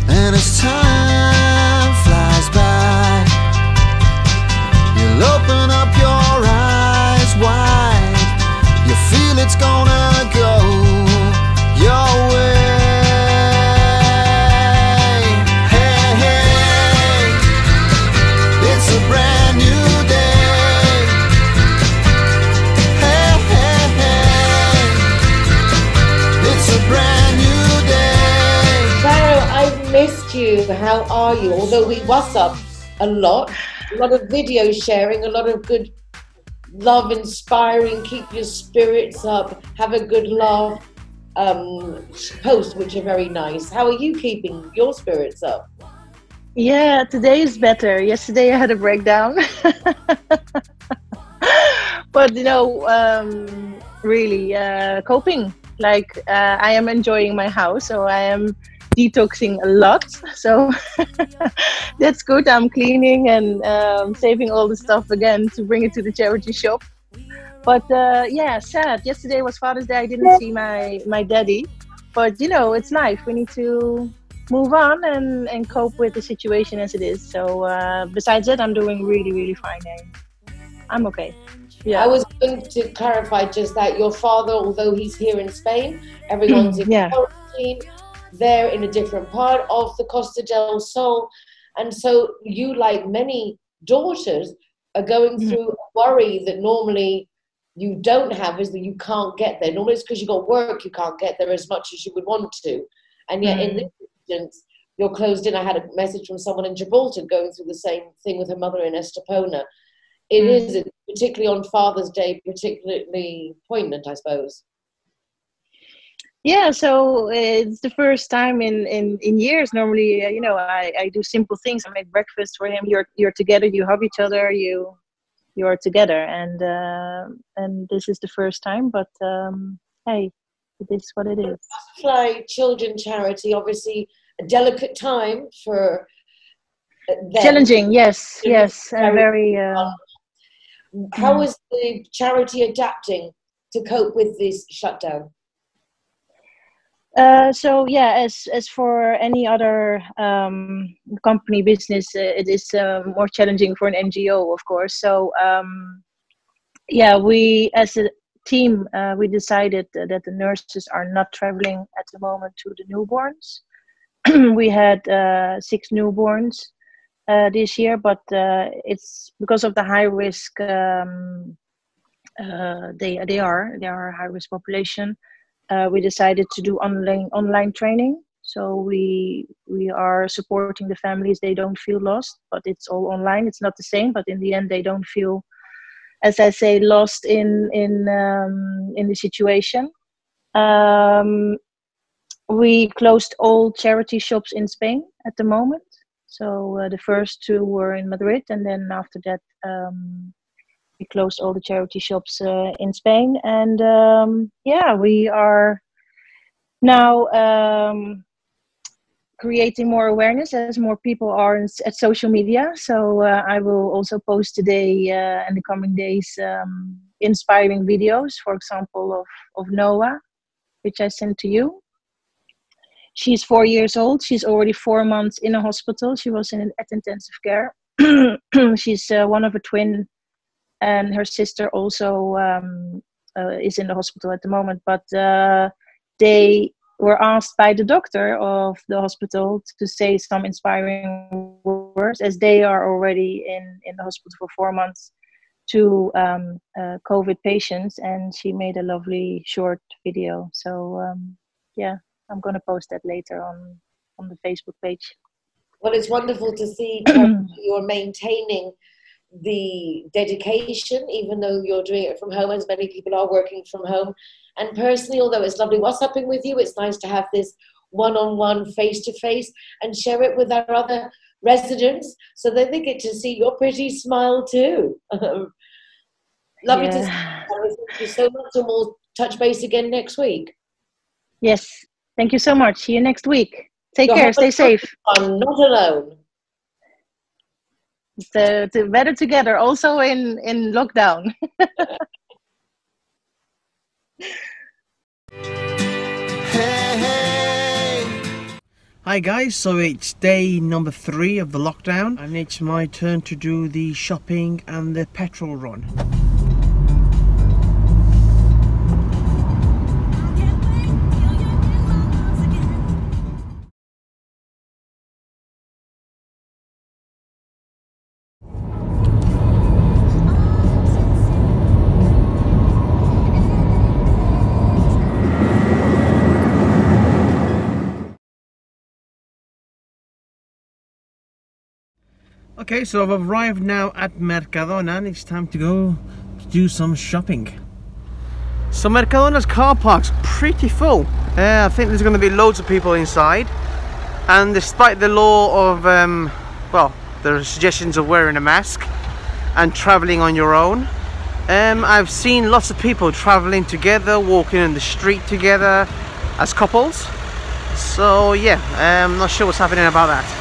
And as time flies by, you'll open up your eyes wide. You feel it's gonna go your way. Hey, hey, it's a brand new day. Hey, hey, hey, it's a brand new day. Sarah, I've missed you. How are you? Although we WhatsApp a lot of video sharing, a lot of good love inspiring, keep your spirits up, have a good laugh posts, which are very nice. How are you keeping your spirits up? Yeah, today is better. Yesterday I had a breakdown. But really coping. Like I am enjoying my house, so I am detoxing a lot. So that's good. I'm cleaning and saving all the stuff again to bring it to the charity shop. But yeah, sad. Yesterday was Father's Day. I didn't see my daddy. But it's life. We need to move on and cope with the situation as it is. So besides that, I'm doing really, really fine. I'm okay. Yeah. I was going to clarify just that your father, although he's here in Spain, everyone's in quarantine. They're in a different part of the Costa del Sol. And so you, like many daughters, are going through a worry that normally you don't have, is that you can't get there. Normally it's because you got work, you can't get there as much as you would want to. And yet in this instance, you're closed in. I had a message from someone in Gibraltar going through the same thing with her mother in Estepona. It is, particularly on Father's Day, particularly poignant, I suppose. Yeah, so it's the first time in years. Normally, I do simple things. I make breakfast for him. You're together. You hug each other. You are together, and this is the first time. But hey, it is what it is. Butterfly Children Charity, obviously a delicate time for them. Challenging, yes, and very. How is the charity adapting to cope with this shutdown? So yeah, as for any other company business, it is more challenging for an NGO, of course. So yeah, we as a team we decided that the nurses are not traveling at the moment to the newborns. We had 6 newborns this year, but it's because of the high risk. They are a high risk population. We decided to do online training. So we are supporting the families. They don't feel lost, but it's all online. It's not the same, but in the end, they don't feel, as I say, lost in the situation. We closed all charity shops in Spain at the moment. So the first 2 were in Madrid, and then after that, we closed all the charity shops in Spain. And yeah, we are now creating more awareness as more people are at social media. So I will also post today and the coming days inspiring videos, for example, of Noah, which I sent to you. She's 4 years old. She's already 4 months in a hospital. She was at intensive care. She's one of a twin, and her sister also is in the hospital at the moment. But they were asked by the doctor of the hospital to say some inspiring words, as they are already in the hospital for 4 months, to COVID patients. And she made a lovely short video. So yeah, I'm going to post that later on the Facebook page. Well, it's wonderful to see you're maintaining the dedication, even though you're doing it from home, as many people are working from home. And personally, although it's lovely WhatsApping with you, it's nice to have this one-on-one, face-to-face, and share it with our other residents so that they get to see your pretty smile too. Lovely to see you. Thank you so much, and we'll touch base again next week. Yes, thank you so much. See you next week. Take care, stay safe. I'm not alone. It's better together, also in lockdown. Hey, hey, Hi guys, so it's day number 3 of the lockdown and it's my turn to do the shopping and the petrol run. Okay, so I've arrived now at Mercadona and it's time to go do some shopping. So Mercadona's car park's pretty full. I think there's going to be loads of people inside, and despite the law of, well, the suggestions of wearing a mask and traveling on your own, I've seen lots of people traveling together, walking in the street together as couples. So yeah, I'm not sure what's happening about that.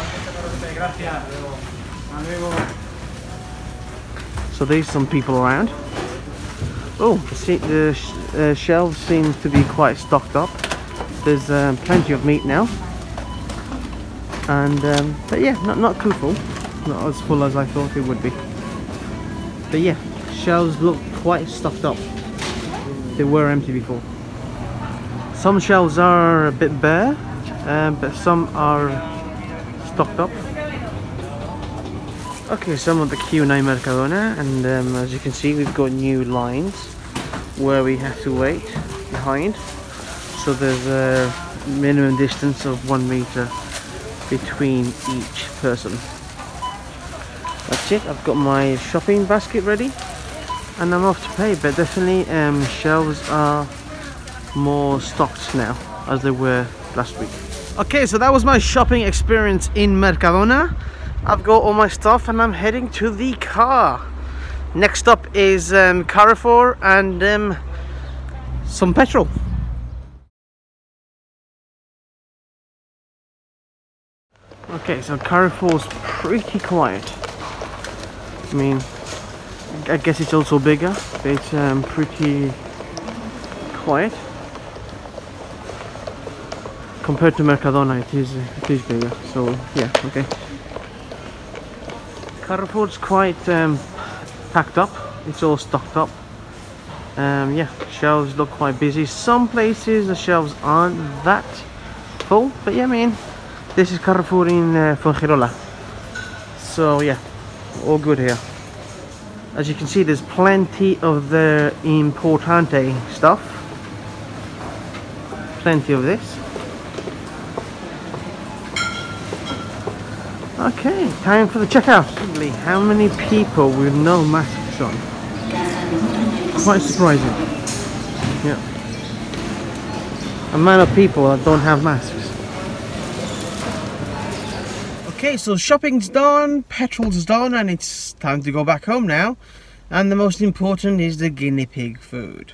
So there's some people around. Oh, the shelves seem to be quite stocked up. There's plenty of meat now, and but yeah, not too full, not as full as I thought it would be. But yeah, shelves look quite stocked up. They were empty before. Some shelves are a bit bare, but some are stocked up. Okay, so I'm at the Q9 Mercadona, and as you can see, we've got new lines where we have to wait behind. So there's a minimum distance of 1 meter between each person. That's it. I've got my shopping basket ready, and I'm off to pay. But definitely, shelves are more stocked now as they were last week. Okay, so that was my shopping experience in Mercadona. I've got all my stuff and I'm heading to the car. Next up is Carrefour and some petrol. Okay, so Carrefour's pretty quiet. I mean, I guess it's also bigger, but it's pretty quiet. Compared to Mercadona, it is bigger, so yeah, okay. Carrefour's quite packed up, it's all stocked up. Yeah, shelves look quite busy. Some places the shelves aren't that full, but yeah, I mean, this is Carrefour in Fuengirola. So yeah, all good here. As you can see, there's plenty of the importante stuff. Plenty of this. Okay, time for the checkout. How many people with no masks on? Quite surprising. Yeah. Amount of people that don't have masks. Okay, so shopping's done, petrol's done, and it's time to go back home now. And the most important is the guinea pig food.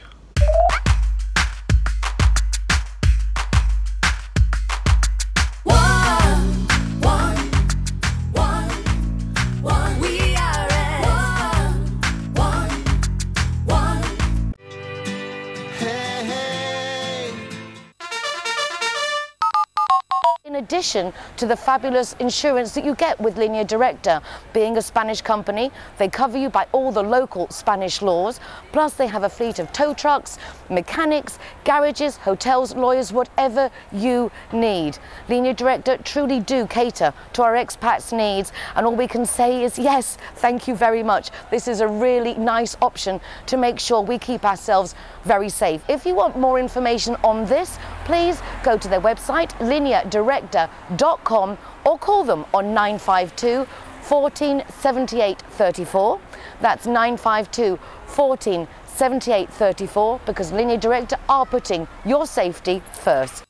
In addition to the fabulous insurance that you get with Línea Directa, being a Spanish company, they cover you by all the local Spanish laws, plus they have a fleet of tow trucks, mechanics, garages, hotels, lawyers, whatever you need. Línea Directa truly do cater to our expats' needs, and all we can say is yes, thank you very much. This is a really nice option to make sure we keep ourselves very safe. If you want more information on this, please go to their website, lineadirecta.com, or call them on 952 14 78 34. That's 952 14 78 34, because Línea Directa are putting your safety first.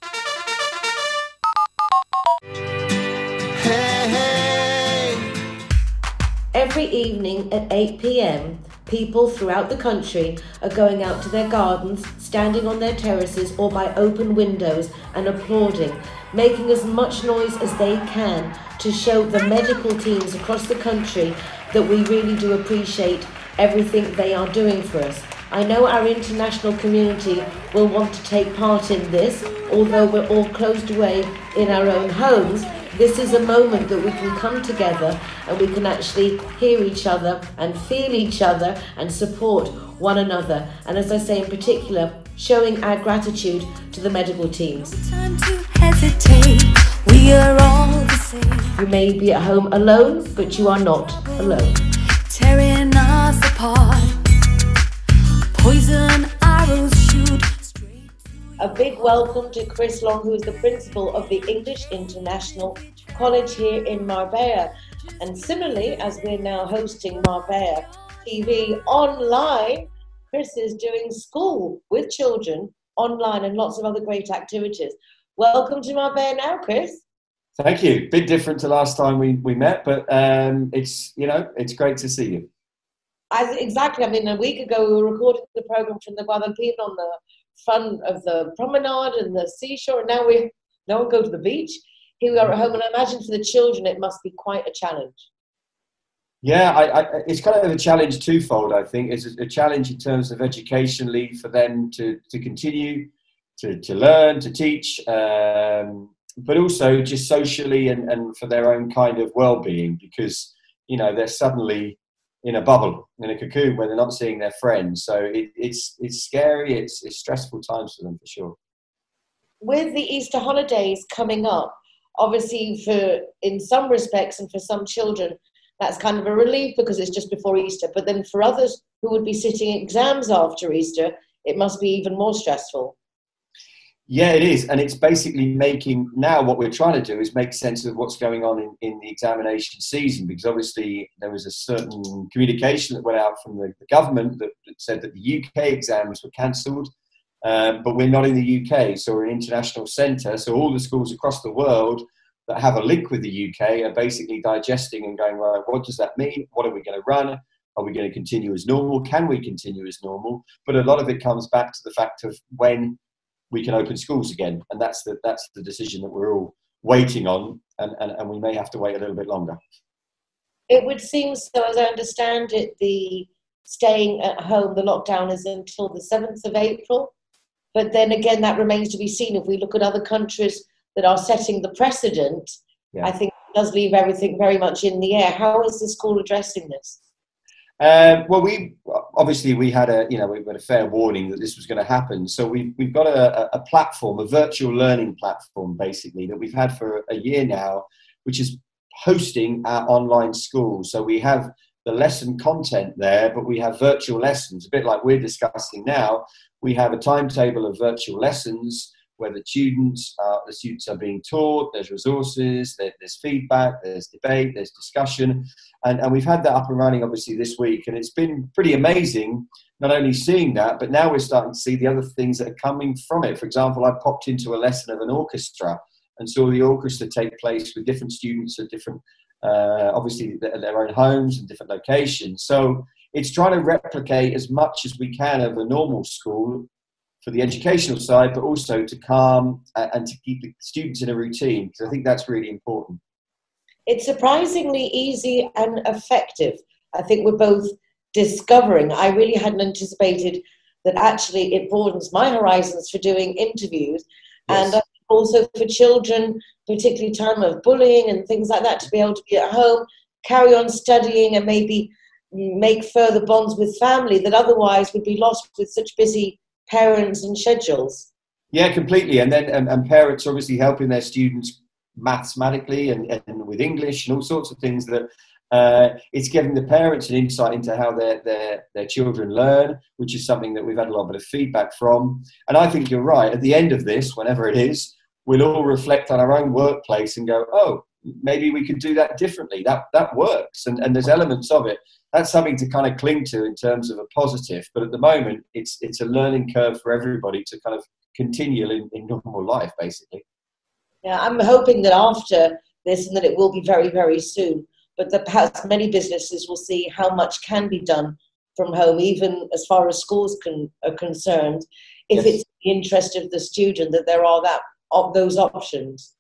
Every evening at 8 p.m, people throughout the country are going out to their gardens, standing on their terraces or by open windows and applauding, making as much noise as they can to show the medical teams across the country that we really do appreciate everything they are doing for us. I know our international community will want to take part in this, although we're all closed away in our own homes. This is a moment that we can come together and we can actually hear each other and feel each other and support one another. And as I say in particular, showing our gratitude to the medical teams. Time to hesitate. We are all the same. You may be at home alone, but you are not alone. Tearing us apart. Poison arrows shoot straight to A big welcome to Chris Long, who is the principal of the English International College here in Marbella. And similarly, as we're now hosting Marbella TV online, Chris is doing school with children online and lots of other great activities. Welcome to Marbella now, Chris. Thank you. Bit different to last time we met, but it's great to see you. Exactly. I mean, a week ago we were recording the program from the Guadalpine on the front of the promenade and the seashore, and now we go to the beach. Here we are at home, and I imagine for the children it must be quite a challenge. Yeah, it's kind of a challenge twofold, I think. It's a challenge in terms of educationally for them to continue to learn, to teach, but also just socially and for their own kind of well-being, because, they're suddenly in a bubble, in a cocoon where they're not seeing their friends. So it's scary, it's stressful times for them for sure. With the Easter holidays coming up, obviously in some respects and for some children, that's kind of a relief because it's just before Easter. But then for others who would be sitting exams after Easter, it must be even more stressful. Yeah, it is. And it's basically now what we're trying to do is make sense of what's going on in the examination season, because obviously there was a certain communication that went out from the government that said that the UK exams were cancelled, but we're not in the UK, so we're an international centre. So all the schools across the world that have a link with the UK are basically digesting and going, right, what does that mean? What are we going to run? Are we going to continue as normal? Can we continue as normal? But a lot of it comes back to the fact of when we can open schools again, and that's the decision that we're all waiting on, and we may have to wait a little bit longer. It would seem so, as I understand it, the staying at home, the lockdown is until the 7th of April, but then again that remains to be seen. If we look at other countries that are setting the precedent, yeah. I think it does leave everything very much in the air. How is the school addressing this? Well, we had a fair warning that this was going to happen. So we've got a platform, a virtual learning platform, basically, that we've had for a year now, which is hosting our online school. So we have the lesson content there, but we have virtual lessons, a bit like we're discussing now. We have a timetable of virtual lessons where the students are being taught, there's resources, there's feedback, there's debate, there's discussion. And we've had that up and running, obviously, this week. And it's been pretty amazing, not only seeing that, but now we're starting to see the other things that are coming from it. For example, I popped into a lesson of an orchestra and saw the orchestra take place with different students at different, obviously, their own homes and different locations. So it's trying to replicate as much as we can of a normal school for the educational side, but also to calm and to keep the students in a routine, because I think that's really important. It's surprisingly easy and effective. I think we're both discovering. I really hadn't anticipated that actually it broadens my horizons for doing interviews. Yes. And also for children, particularly time of bullying and things like that, to be able to be at home, carry on studying and maybe make further bonds with family that otherwise would be lost with such busy parents and schedules. Yeah, completely. And then and parents obviously helping their students mathematically and with English and all sorts of things that it's giving the parents an insight into how their children learn, which is something that we've had a lot of feedback from. And I think you're right. At the end of this, whenever it is, we'll all reflect on our own workplace and go, oh, maybe we could do that differently. That works. And there's elements of it. That's something to kind of cling to in terms of a positive. But at the moment, it's a learning curve for everybody to kind of continue in normal life, basically. Yeah, I'm hoping that after this, and that it will be very, very soon, but that perhaps many businesses will see how much can be done from home, even as far as schools are concerned, if yes. It's the interest of the student that there are those options.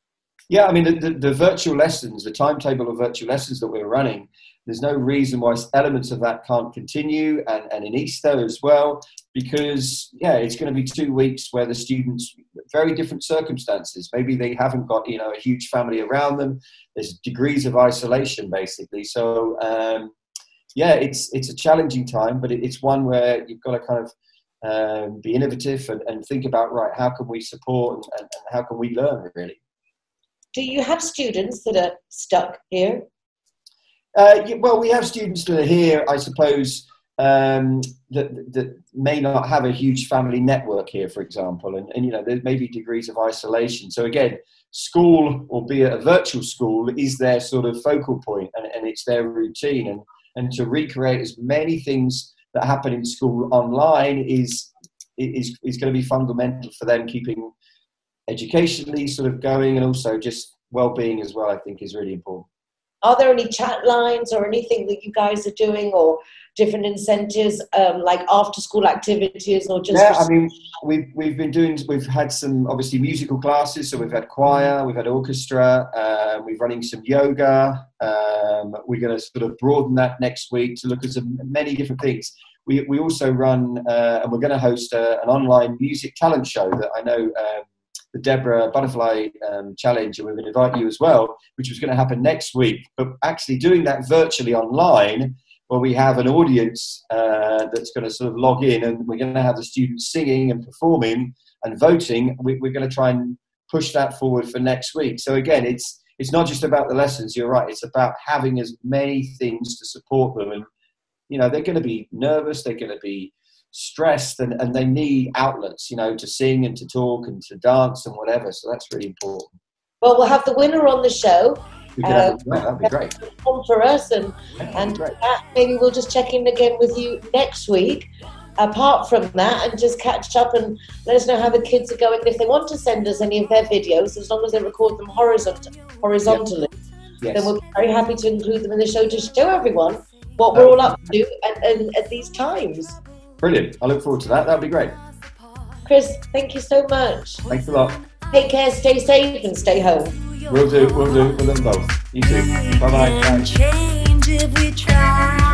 Yeah, I mean, the virtual lessons, the timetable of virtual lessons that we're running, there's no reason why elements of that can't continue, and in Easter as well, because, yeah, it's going to be 2 weeks where the students, very different circumstances. Maybe they haven't got, you know, a huge family around them. There's degrees of isolation, basically. So, yeah, it's a challenging time, but it's one where you've got to kind of be innovative and think about, right, how can we support and how can we learn, really? Do you have students that are stuck here? Well, we have students that are here, I suppose, that may not have a huge family network here, for example, and you know, there may be degrees of isolation. So again, school, albeit a virtual school, is their sort of focal point, and it's their routine, and to recreate as many things that happen in school online is going to be fundamental for them keeping educationally sort of going, and also just well-being as well, I think, is really important. Are there any chat lines or anything that you guys are doing, or different incentives, like after-school activities, or just? Yeah, I mean, we've had some obviously musical classes, so we've had choir, we've had orchestra, we're running some yoga. We're going to sort of broaden that next week to look at many different things. We also run, and we're going to host an online music talent show that I know. The Deborah Butterfly Challenge, and we're going to invite you as well, which was going to happen next week. But actually doing that virtually online, where we have an audience that's going to sort of log in, and we're going to have the students singing and performing and voting. We're going to try and push that forward for next week. So again, it's not just about the lessons. You're right. It's about having as many things to support them, and you know, they're going to be nervous. They're going to be stressed, and they need outlets, you know, to sing and to talk and to dance and whatever. So that's really important. Well, we'll have the winner on the show. That'd be great. For us, and maybe we'll just check in again with you next week. Apart from that, and just catch up and let us know how the kids are going. If they want to send us any of their videos, as long as they record them horizontally, yes, then we'll be very happy to include them in the show to show everyone what we're all up to at these times. Brilliant. I look forward to that. That'd be great. Chris, thank you so much. Thanks a lot. Take care, stay safe, and stay home. We'll do. We'll do. We'll do both. You too. Bye-bye. Bye. Change if we try.